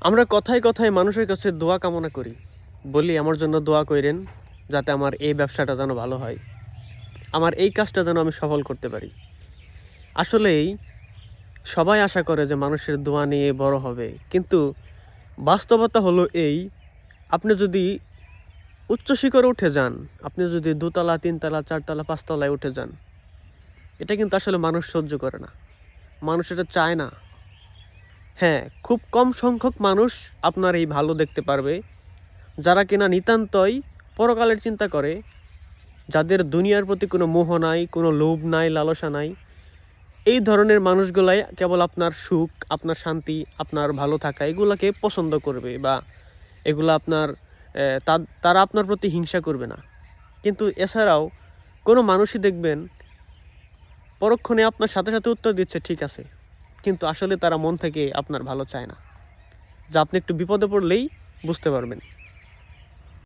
আমরা কথায় কথায় মানুষের কাছে দোয়া কামনা করি, বলি আমার জন্য দোয়া কইরেন, যাতে আমার এই ব্যবসাটা যেন ভালো হয়, আমার এই কাজটা যেন আমি সফল করতে পারি। আসলেই সবাই আশা করে যে মানুষের দোয়া নিয়ে বড় হবে, কিন্তু বাস্তবতা হলো এই, আপনি যদি উচ্চ শিখরে উঠে যান, আপনি যদি দোতলা তিনতলা চারতলা পাঁচতলায় উঠে যান, এটা কিন্তু আসলে মানুষ সহ্য করে না, মানুষ এটা চায় না। হ্যাঁ, খুব কম সংখ্যক মানুষ আপনার এই ভালো দেখতে পারবে, যারা কিনা নিতান্তই পরকালের চিন্তা করে, যাদের দুনিয়ার প্রতি কোনো মোহ নাই, কোনো লোভ নাই, লালসা নাই। এই ধরনের মানুষগুলাই কেবল আপনার সুখ, আপনার শান্তি, আপনার ভালো থাকা এগুলাকে পছন্দ করবে, বা এগুলো আপনার তারা আপনার প্রতি হিংসা করবে না। কিন্তু এছাড়াও কোনো মানুষই দেখবেন পরক্ষণে আপনার সাথে সাথে উত্তর দিচ্ছে ঠিক আছে, কিন্তু আসলে তারা মন থেকে আপনার ভালো চায় না, যা আপনি একটু বিপদে পড়লেই বুঝতে পারবেন।